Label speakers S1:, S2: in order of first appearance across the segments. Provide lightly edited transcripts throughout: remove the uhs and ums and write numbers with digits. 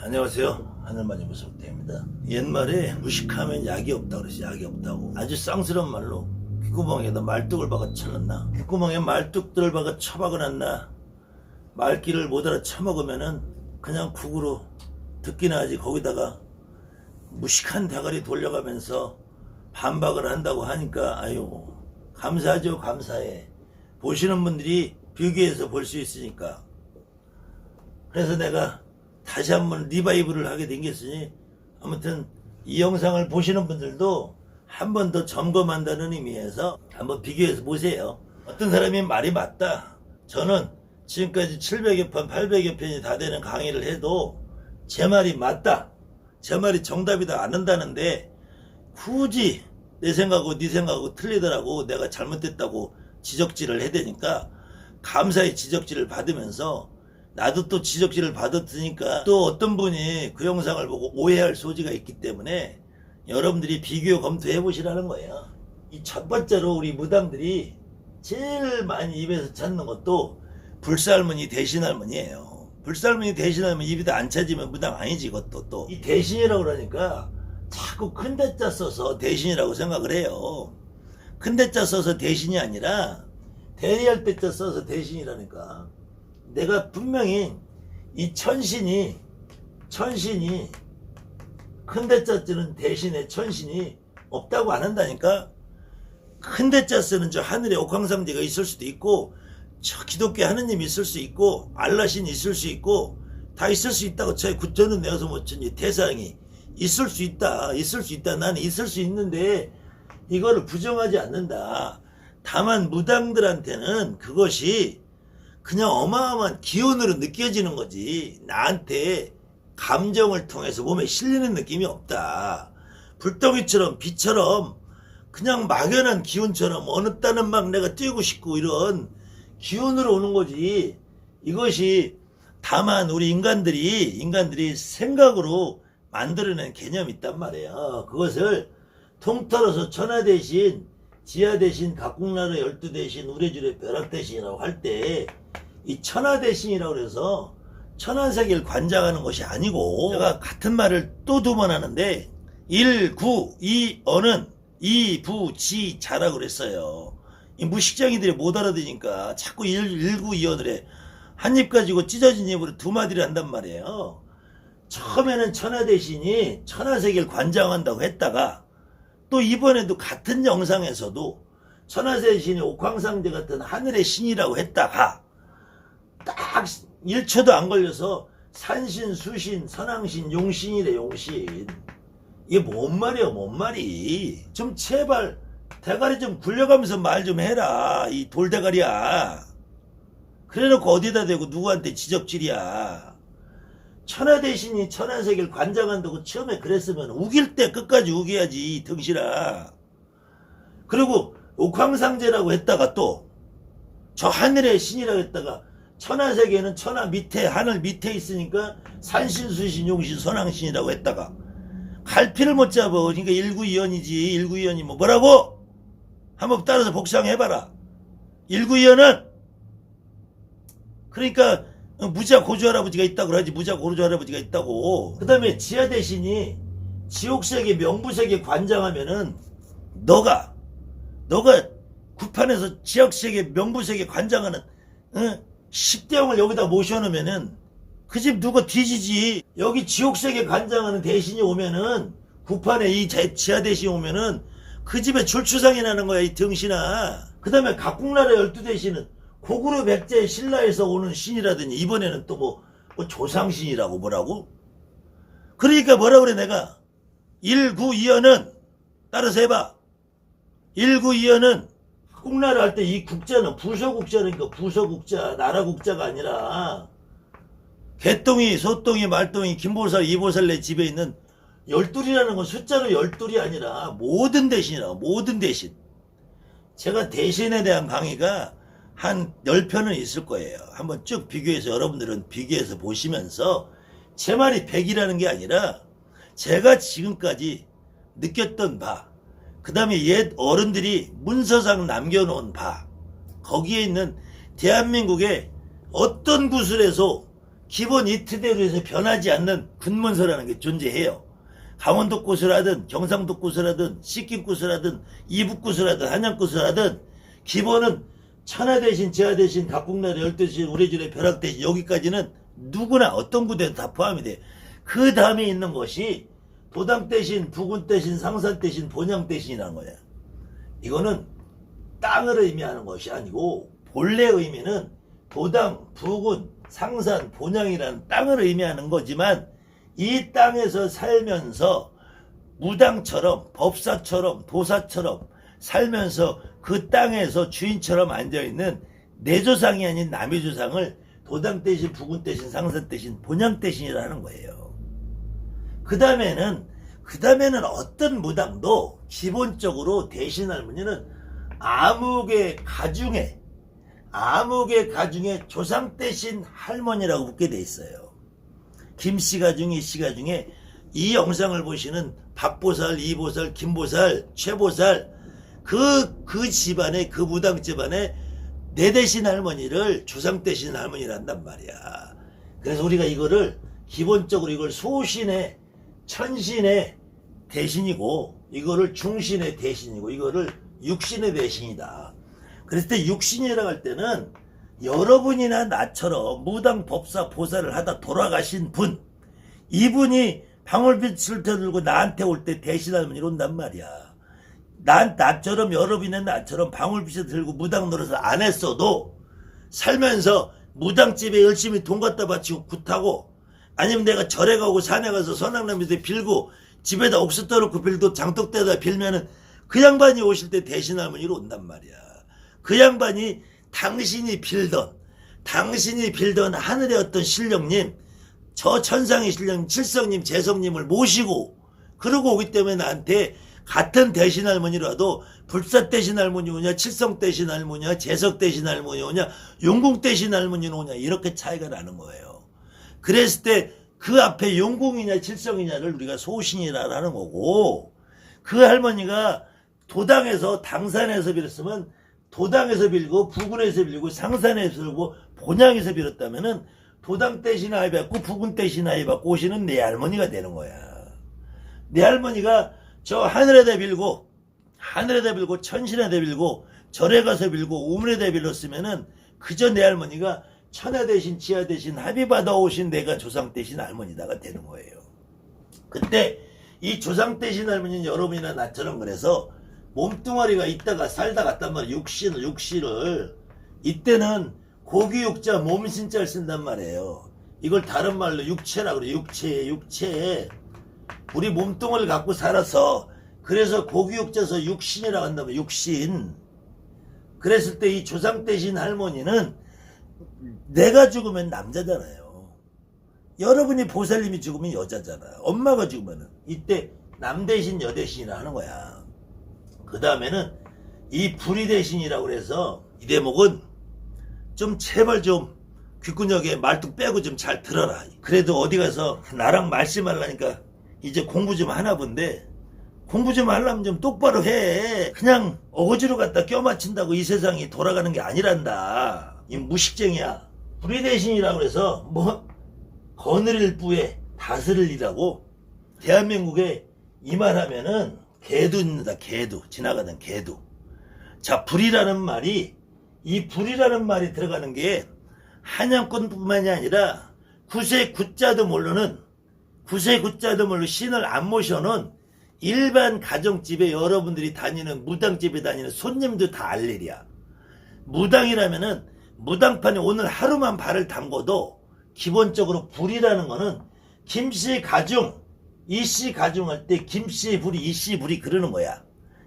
S1: 안녕하세요. 하늘만이 무섭대입니다. 옛말에 무식하면 약이 없다 그랬어. 약이 없다고. 아주 쌍스러운 말로 귓구멍에다 말뚝을 박아 쳐놨나, 귓구멍에 말뚝들을 박아 쳐박아놨나, 말귀를 못 알아 쳐먹으면은 그냥 국으로 듣기나 하지. 거기다가 무식한 대가리 돌려가면서 반박을 한다고 하니까 아유 감사하죠. 감사해. 보시는 분들이 비교해서 볼 수 있으니까. 그래서 내가 다시 한번 리바이브를 하게 생겼으니 아무튼 이 영상을 보시는 분들도 한 번 더 점검한다는 의미에서 한번 비교해서 보세요. 어떤 사람이 말이 맞다. 저는 지금까지 700여 편, 800여 편이 다 되는 강의를 해도 제 말이 맞다, 제 말이 정답이다 안 한다는데 굳이 내 생각하고 네 생각하고 틀리더라고 내가 잘못됐다고 지적질을 해야 되니까 감사의 지적질을 받으면서 나도 또 지적질을 받았으니까 또 어떤 분이 그 영상을 보고 오해할 소지가 있기 때문에 여러분들이 비교 검토해 보시라는 거예요. 이 첫 번째로 우리 무당들이 제일 많이 입에서 찾는 것도 불살머니 대신할머니예요. 불살머니 대신할머니 입에도 안 찾으면 무당 아니지. 이것도 또 이 대신이라고 그러니까 자꾸 큰 대자 써서 대신이라고 생각을 해요. 큰 대자 써서 대신이 아니라 대리할 대자 써서 대신이라니까. 내가 분명히 이 천신이 큰 대자 쓰는 대신에 천신이 없다고 안 한다니까. 큰 대자 쓰는 저 하늘에 옥황상제가 있을 수도 있고 저 기독교 하느님이 있을 수 있고 알라신 있을 수 있고 다 있을 수 있다고. 저는 내가서 못쳤니 태상이 있을 수 있다. 나는 있을 수 있는데 이거를 부정하지 않는다. 다만 무당들한테는 그것이 그냥 어마어마한 기운으로 느껴지는 거지 나한테 감정을 통해서 몸에 실리는 느낌이 없다. 불덩이처럼 비처럼 그냥 막연한 기운처럼 어느 때는 막 내가 뛰고 싶고 이런 기운으로 오는 거지. 이것이 다만 우리 인간들이 생각으로 만들어낸 개념이 있단 말이에요. 그것을 통틀어서 천하 대신, 지하 대신, 각국나라 12대신, 우레주레 벼락대신이라고 할 때 이 천하 대신이라고 해서 천하세계를 관장하는 것이 아니고, 제가 같은 말을 또 두 번 하는데 일구이어는 이부지자라고 그랬어요. 이 무식쟁이들이 못 알아듣으니까 자꾸 일구이어를 해. 한 입 가지고 찢어진 입으로 두 마디를 한단 말이에요. 처음에는 천하 대신이 천하세계를 관장한다고 했다가 또 이번에도 같은 영상에서도 천하세신이 옥황상제 같은 하늘의 신이라고 했다가 딱 1초도 안 걸려서 산신, 수신, 선왕신, 용신이래. 용신. 이게 뭔 말이야 뭔 말이. 좀 제발 대가리 좀 굴려가면서 말 좀 해라. 이 돌대가리야. 그래놓고 어디다 대고 누구한테 지적질이야. 천하대신이 천하세계를 관장한다고 처음에 그랬으면 우길 때 끝까지 우겨야지 등신아. 그리고 옥황상제라고 했다가 또 저 하늘의 신이라고 했다가 천하세계는 천하 밑에 하늘 밑에 있으니까 산신수신 용신 선왕신이라고 했다가 갈피를 못 잡아. 그러니까 일구이연이지. 일구이연이 뭐라고? 한번 따라서 복상해봐라. 일구이연은 그러니까 무자 고조 할아버지가 있다고 그러지. 무자 고조 할아버지가 있다고. 그 다음에 지하 대신이 지옥세계 명부세계 관장하면은 너가 구판에서 지옥세계 명부세계 관장하는 10대형을 여기다 모셔놓으면은 그 집 누가 뒤지지. 여기 지옥세계 관장하는 대신이 오면은 구판에 이 지하 대신이 오면은 그 집에 줄추상이 나는 거야 이 등신아. 그 다음에 각국나라 12대신은 고구려 백제 신라에서 오는 신이라더니 이번에는 또 뭐 조상신이라고 뭐라고? 그러니까 뭐라 그래 내가. 일구이연은 따라서 해봐. 일구이연은 국나라 할 때 이 국자는 부서국자니까 부서국자, 나라국자가 아니라 개똥이, 소똥이, 말똥이, 김보살, 이보살내 집에 있는 12이라는 건 숫자로 12이 아니라 모든 대신이라고. 모든 대신. 제가 대신에 대한 강의가 한 10편은 있을 거예요. 한번 쭉 비교해서 여러분들은 비교해서 보시면서 제 말이 100이라는 게 아니라 제가 지금까지 느꼈던 바, 그 다음에 옛 어른들이 문서상 남겨놓은 바, 거기에 있는 대한민국의 어떤 구슬에서 기본 이트대로 해서 변하지 않는 군문서라는 게 존재해요. 강원도 꽃을 하든 경상도 꽃을 하든 sikkim 꽃을 하든 이북 꽃을 하든 한양 꽃을 하든 기본은 천하 대신 지하 대신 각국나라 열대신 우레줄의 벼락 대신 여기까지는 누구나 어떤 구대도 다 포함이 돼. 그 다음에 있는 것이 도당 대신 부군 대신 상산 대신 본향 대신이라는 거야. 이거는 땅을 의미하는 것이 아니고 본래 의미는 도당, 부군, 상산, 본향이라는 땅을 의미하는 거지만 이 땅에서 살면서 무당처럼 법사처럼 도사처럼 살면서 그 땅에서 주인처럼 앉아있는 내 조상이 아닌 남의 조상을 도당 대신 부군 대신 상산 대신 본향 대신이라는 거예요. 그 다음에는 어떤 무당도 기본적으로 대신 할머니는 암흑의 가중에 조상 대신 할머니라고 붙게 돼 있어요. 김씨 가중, 이씨 가중에 이 영상을 보시는 박보살, 이보살, 김보살, 최보살 그 집안에 그 무당 집안에 내 대신 할머니를 조상 대신 할머니란단 말이야. 그래서 우리가 이거를 기본적으로 이걸 소신의 천신의 대신이고 이거를 중신의 대신이고 이거를 육신의 대신이다. 그랬을 때 육신이라고 할 때는 여러분이나 나처럼 무당 법사 보살을 하다 돌아가신 분, 이분이 방울빛을 들고 나한테 올 때 대신 할머니로 온단 말이야. 나처럼 여러분이나 나처럼 방울빛을 들고 무당 노릇을 안 했어도 살면서 무당집에 열심히 돈 갖다 바치고 굿하고 아니면 내가 절에 가고 산에 가서 선악나무에 빌고 집에다 옥수 떠놓고 빌고 장독대다 빌면은 그 양반이 오실 때 대신 할머니로 온단 말이야. 그 양반이 당신이 빌던 하늘의 어떤 신령님, 저 천상의 신령님, 칠성님, 재성님을 모시고 그러고 오기 때문에 나한테 같은 대신 할머니라도 불사 대신 할머니 오냐, 칠성 대신 할머니 오냐, 재석 대신 할머니 오냐, 용궁 대신 할머니 오냐 이렇게 차이가 나는 거예요. 그랬을 때 그 앞에 용궁이냐 칠성이냐를 우리가 소신이라는 거고 그 할머니가 도당에서 당산에서 빌었으면 도당에서 빌고 부군에서 빌고 상산에서 빌고 본향에서 빌었다면은 도당 대신 아이 받고 부군 대신 아이 받고 오시는 내 할머니가 되는 거야. 내 할머니가 저 하늘에다 빌고 천신에다 빌고 절에 가서 빌고 우물에다 빌었으면은 그저 내 할머니가 천하 대신 지하 대신 합의 받아 오신 내가 조상 대신 할머니다가 되는 거예요. 그때 이 조상 대신 할머니는 여러분이나 나처럼 그래서 몸뚱아리가 있다가 살다 갔단 말이에요. 육신을 이때는 고기육자 몸신자를 쓴단 말이에요. 이걸 다른 말로 육체라고 그래요. 육체 우리 몸뚱아리를 갖고 살아서 그래서 고기육자서 육신이라고 한다면 육신. 그랬을 때 이 조상 대신 할머니는 내가 죽으면 남자잖아요. 여러분이 보살님이 죽으면 여자잖아요. 엄마가 죽으면 이때 남 대신 여 대신이라 하는 거야. 그 다음에는 이 불의 대신이라고 그래서 이 대목은 좀 제발 좀 귓구녕에 말뚝 빼고 좀 잘 들어라. 그래도 어디 가서 나랑 말씀하려니까 이제 공부 좀 하나 본데 공부 좀 하려면 좀 똑바로 해. 그냥 어거지로 갖다 껴맞춘다고 이 세상이 돌아가는 게 아니란다. 이 무식쟁이야. 불의 대신이라고 해서 뭐 거느릴 부에 다스릴이라고 대한민국에 이 말하면은 개도입니다. 개도. 지나가던 개도. 자, 불이라는 말이 이 불이라는 말이 들어가는 게 한양권뿐만이 아니라 구세 구자도 모르는 신을 안 모셔놓은 일반 가정집에 여러분들이 다니는 무당집에 다니는 손님도 다 알 일이야. 무당이라면은 무당판에 오늘 하루만 발을 담궈도 기본적으로 불이라는 거는 김씨 가중, 이씨 가중 할 때 김씨 불이, 이씨 불이 그러는 거야.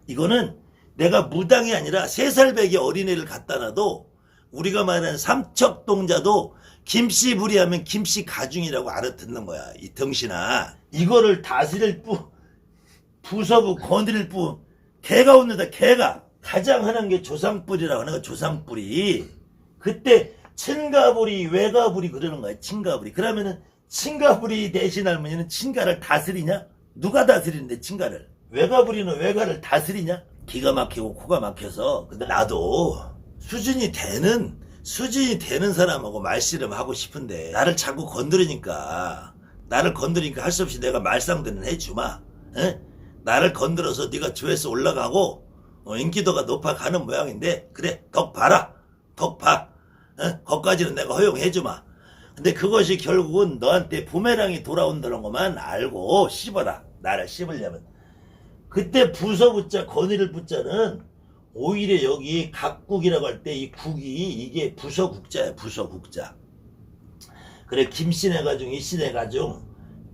S1: 이거는 내가 무당이 아니라 3살배기 어린애를 갖다 놔도 우리가 말하는 삼척동자도 김씨 불이 하면 김씨 가중이라고 알아듣는 거야. 이 덩신아. 이거를 다스릴 부서부 거느릴 개가 온다. 개가 가장 하는 게 조상뿔이라고 하는 거야. 조상뿔이. 그때 친가불이 외가불이 그러는 거야. 친가불이. 그러면은 친가불이 대신 할머니는 친가를 다스리냐? 누가 다스리는데 친가를? 외가불이는 외가를 다스리냐? 기가 막히고 코가 막혀서. 근데 나도 수준이 되는 수준이 되는 사람하고 말씨름하고 싶은데 나를 자꾸 건드리니까 할 수 없이 내가 말상대는 해주마. 에? 나를 건드려서 네가 조회수 올라가고 인기도가 높아가는 모양인데 그래 덕 봐라. 덕 봐. 거기까지는 내가 허용해주마. 근데 그것이 결국은 너한테 부메랑이 돌아온다는 것만 알고 씹어라. 나를 씹으려면. 그때 부서붙자 거느릴 붙자는 오히려 여기 각국이라고 할 때 이 국이 이게 부서국자야. 부서국자. 그래 김씨네 가중 이씨네 가중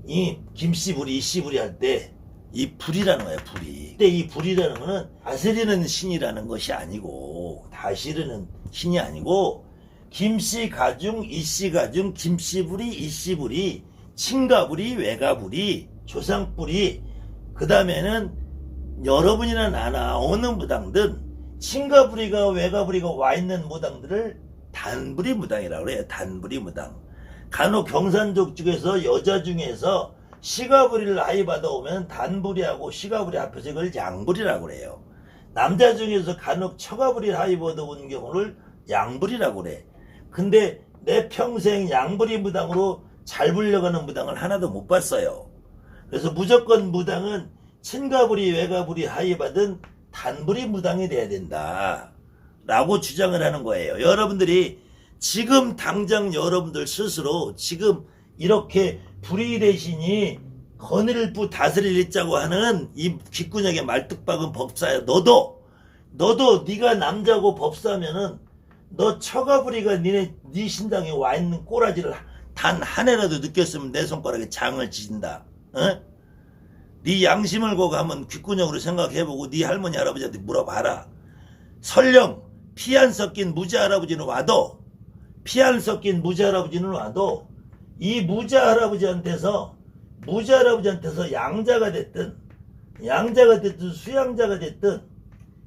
S1: 이 김씨부리 이씨부리 할 때 이 불이라는 거야. 불이. 근데 이 불이라는 거는 다스리는 신이라는 것이 아니고 다스리는 신이 아니고 김씨 가중 이씨 가중 김씨부리 이씨부리 친가부리 외가부리 조상부리 그 다음에는 여러분이나 나나 어느 무당든 친가부리가 외가부리가 와 있는 무당들을 단부리 무당이라고 그래요. 단부리 무당. 간혹 경산족 중에서 여자 중에서 시가부리를 하이 받아오면 단부리하고 시가부리 앞에서 이걸 양부리라고 그래요. 남자 중에서 간혹 처가부리를 하이 받아온 경우를 양부리라고 그래. 근데 내 평생 양부리 무당으로 잘 불려가는 무당을 하나도 못 봤어요. 그래서 무조건 무당은 친가부리 외가부리 하이 받은 단부리 무당이 돼야 된다 라고 주장을 하는 거예요. 여러분들이 지금 당장 여러분들 스스로 지금 이렇게 불의 대신이 거느릴 부 다스릴 있자고 하는 이 귓구녕의 말뚝박은 법사야. 너도 네가 남자고 법사면은 너 처가부리가 네 신당에 와 있는 꼬라지를 단 한 해라도 느꼈으면 내 손가락에 장을 지진다. 네 양심을 고고 한번 귓구녕으로 생각해보고 네 할머니 할아버지한테 물어봐라. 설령 피 안 섞인 무지 할아버지는 와도 이 무지 할아버지한테서 양자가 됐든 수양자가 됐든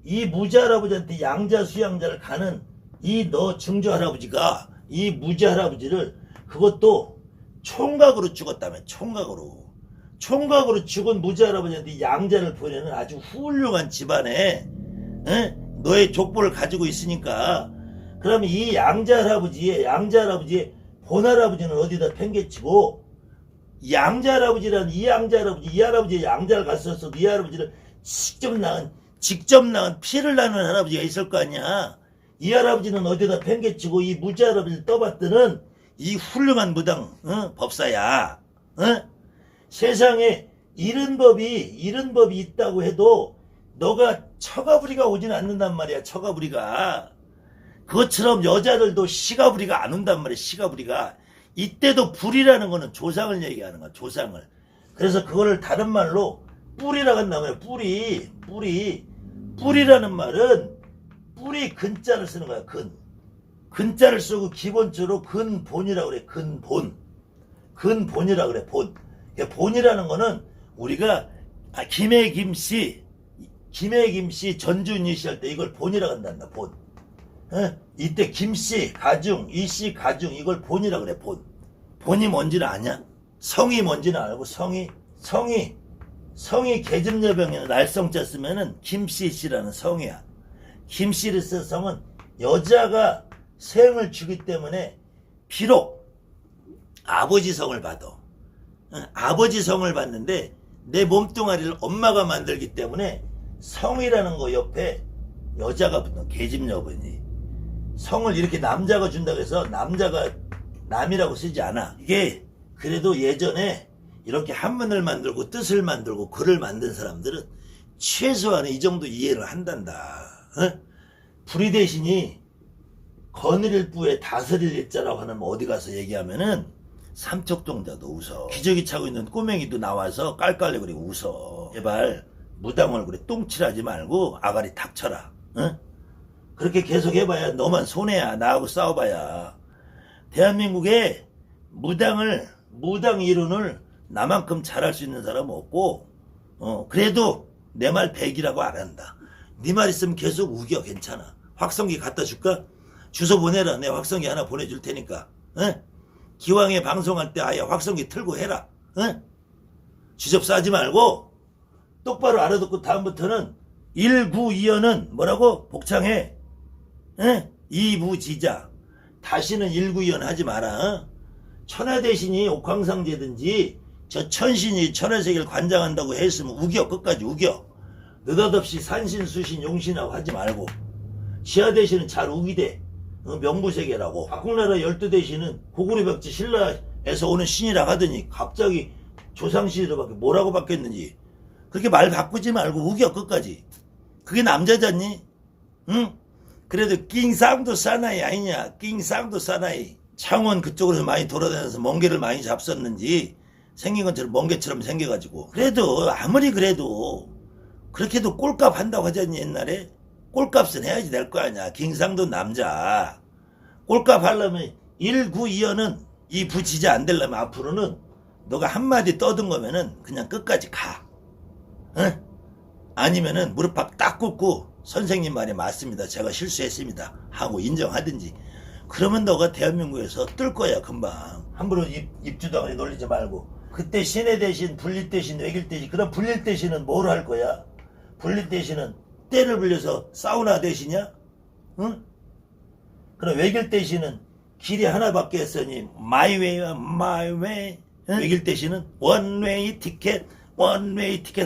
S1: 이 무지 할아버지한테 양자 수양자를 가는 이 너 증조 할아버지가 이 무지 할아버지를 그것도 총각으로 죽었다며. 총각으로 죽은 무지 할아버지한테 양자를 보내는 아주 훌륭한 집안에 너의 족보를 가지고 있으니까 그러면 이 양자 할아버지의 본 할아버지는 어디다 팽개치고 이 할아버지의 양자를 갔었어. 이 할아버지를 직접 낳은 피를 낳는 할아버지가 있을 거 아니야. 이 할아버지는 어디다 팽개치고 이 무지 할아버지를 떠받드는 이 훌륭한 무당 법사야. 세상에 이런 법이 있다고 해도 너가 처가부리가 오진 않는단 말이야. 처가부리가. 그것처럼 여자들도 시가부리가 안 온단 말이야. 시가부리가. 이때도 불이라는 거는 조상을 얘기하는 거야. 조상을. 그래서 그거를 다른 말로 뿌리라고 한단 말이야. 뿌리라는 말은 뿌리 근자를 쓰는 거야. 근자를 쓰고 기본적으로 근본이라고 그래. 근본이라고 그래. 본이라는 거는 우리가 김해 김씨 전준이 씨 할 때 이걸 본이라고 한단다. 본. 이때 김씨 가중 이씨 가중 이걸 본이라고 그래. 본이 뭔지는 아냐? 성이 뭔지는 알고 성이 계집여병에는 날성자 쓰면은 김씨씨라는 성이야. 김씨를 쓴 성은 여자가 생을 주기 때문에 비록 아버지 성을 받아. 아버지 성을 받는데 내 몸뚱아리를 엄마가 만들기 때문에 성이라는 거 옆에 여자가 붙는 계집여병이 성을 이렇게 남자가 준다고 해서 남자가 남이라고 쓰지 않아. 이게 그래도 예전에 이렇게 한문을 만들고 뜻을 만들고 글을 만든 사람들은 최소한 이 정도 이해를 한단다. 불의 대신이 거느릴 부에 다스릴 자라고 하는 어디 가서 얘기하면은 삼척동자도 웃어. 기저귀 차고 있는 꼬맹이도 나와서 깔깔거리고 웃어. 제발 무당 얼굴에 똥칠하지 말고 아가리 닥쳐라. 그렇게 계속 해봐야 너만 손해야. 나하고 싸워봐야. 대한민국에 무당 이론을 나만큼 잘할 수 있는 사람은 없고 그래도 내 말 100이라고 안 한다. 네 말 있으면 계속 우겨. 괜찮아. 확성기 갖다 줄까? 주소 보내라. 내가 확성기 하나 보내줄 테니까. 기왕에 방송할 때 아예 확성기 틀고 해라. 주접 싸지 말고 똑바로 알아듣고 다음부터는 192연은 뭐라고? 복창해. 이부지자. 다시는 일구이연 하지 마라. 어? 천하대신이 옥황상제든지 저 천신이 천하세계를 관장한다고 했으면 우겨. 끝까지 우겨. 느닷없이 산신수신 용신하고 하지 말고 시아대신은 잘 우기대. 명부세계라고. 박국나라 12대신은 고구려벽지 신라에서 오는 신이라 하더니 갑자기 조상신으로 바뀌어 뭐라고 바뀌었는지 그렇게 말 바꾸지 말고 우겨. 끝까지. 그게 남자잖니? 응? 그래도 낑상도 사나이 아니냐. 낑상도 사나이. 창원 그쪽으로 많이 돌아다녀서 멍게를 많이 잡섰는지 생긴 것처럼 멍게처럼 생겨가지고 그래도 아무리 그래도 그렇게도 꼴값 한다고 하잖니. 옛날에 꼴값은 해야지 될 거 아니야. 낑상도 남자. 꼴값 하려면 1구이연은 이 부지자 안 되려면 앞으로는 너가 한마디 떠든 거면은 그냥 끝까지 가. 응? 아니면은 무릎팍 딱 꿇고 선생님 말이 맞습니다. 제가 실수했습니다. 하고 인정하든지. 그러면 너가 대한민국에서 뜰 거야 금방. 함부로 입주당하게 놀리지 말고. 그때 신의 대신, 불릴 대신, 외길 대신. 그럼 불릴 대신은 뭘 할 거야? 불릴 대신은 때를 불려서 사우나 대신이야? 응? 그럼 외길 대신은 길이 하나밖에 했으니 마이웨이와 마이웨이. 응? 외길 대신은 원웨이 티켓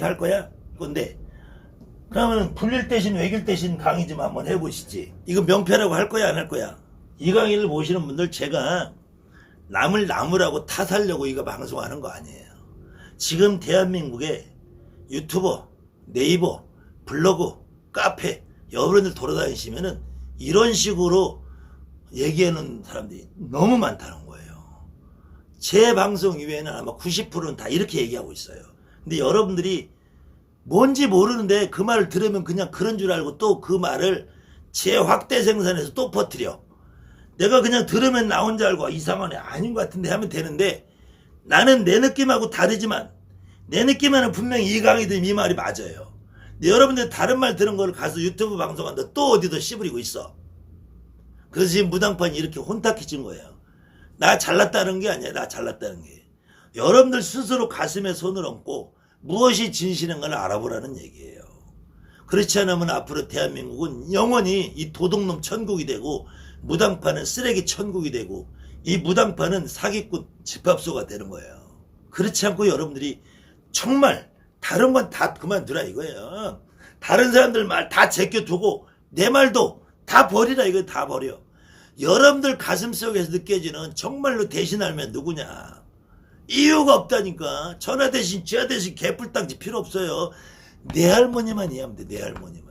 S1: 할 거야? 근데 그러면 불릴 대신 외길 대신 강의 좀 한번 해보시지. 이거 명패라고 할 거야 안 할 거야? 이 강의를 보시는 분들 제가 남을 나무라고 탓하려고 이거 방송하는 거 아니에요. 지금 대한민국에 유튜버, 네이버, 블로그, 카페 여러분들 돌아다니시면은 이런 식으로 얘기하는 사람들이 너무 많다는 거예요. 제 방송 이외에는 아마 90%는 다 이렇게 얘기하고 있어요. 근데 여러분들이 뭔지 모르는데 그 말을 들으면 그냥 그런 줄 알고 또 그 말을 재확대 생산해서 또 퍼뜨려. 내가 그냥 들으면 나 혼자 알고 이상하네 아닌 것 같은데 하면 되는데 나는 내 느낌하고 다르지만 내 느낌에는 분명히 이 강의든 이 말이 맞아요. 근데 여러분들 다른 말 들은 걸 가서 유튜브 방송한다 또 어디도 씨부리고 있어. 그래서 지금 무당판이 이렇게 혼탁해진 거예요. 나 잘났다는 게 아니야. 나 잘났다는 게. 여러분들 스스로 가슴에 손을 얹고 무엇이 진실인가를 알아보라는 얘기예요. 그렇지 않으면 앞으로 대한민국은 영원히 이 도둑놈 천국이 되고 무당파는 쓰레기 천국이 되고 이 무당파는 사기꾼 집합소가 되는 거예요. 그렇지 않고 여러분들이 정말 다른 건 다 그만두라 이거예요. 다른 사람들 말 다 제껴두고 내 말도 다 버리라 이거 다 버려. 여러분들 가슴속에서 느껴지는 정말로 대신하면 누구냐. 이유가 없다니까. 천하 대신 지하 대신 개뿔딱지 필요 없어요. 내 할머니만 이해하면 돼. 내 할머니만.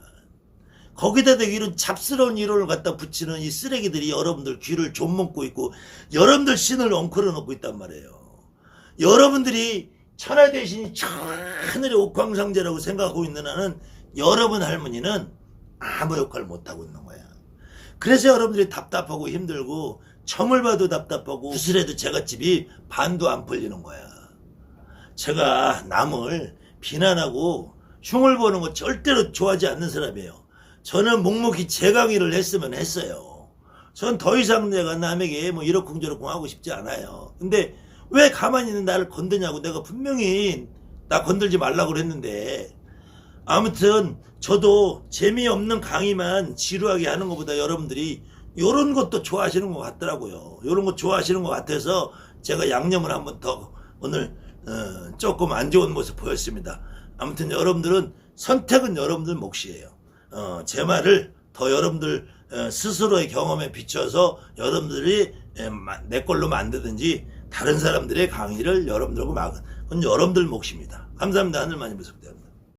S1: 거기다가 이런 잡스러운 이론을 갖다 붙이는 이 쓰레기들이 여러분들 귀를 좀 먹고 있고 여러분들 신을 엉클어 놓고 있단 말이에요. 여러분들이 천하 대신이 저 하늘의 옥황상제라고 생각하고 있는 한은 여러분 할머니는 아무 역할 못하고 있는 거야. 그래서 여러분들이 답답하고 힘들고 점을 봐도 답답하고 구슬해도 제갓집이 반도 안 풀리는 거야. 제가 남을 비난하고 흉을 보는 거 절대로 좋아하지 않는 사람이에요. 저는 묵묵히 제 강의를 했으면 했어요. 전 더 이상 내가 남에게 뭐 이러쿵저러쿵 하고 싶지 않아요. 근데 왜 가만히 있는 나를 건드냐고. 내가 분명히 나 건들지 말라고 그랬는데. 아무튼 저도 재미없는 강의만 지루하게 하는 것보다 여러분들이 요런 것도 좋아하시는 것 같더라고요. 요런 거 좋아하시는 것 같아서 제가 양념을 한번 더 오늘 조금 안 좋은 모습 보였습니다. 아무튼 여러분들은 선택은 여러분들 몫이에요. 제 말을 더 여러분들 스스로의 경험에 비춰서 여러분들이 내 걸로 만드든지 다른 사람들의 강의를 여러분들하고 막은 그건 여러분들 몫입니다. 감사합니다. 하늘 많이 부탁드립니다.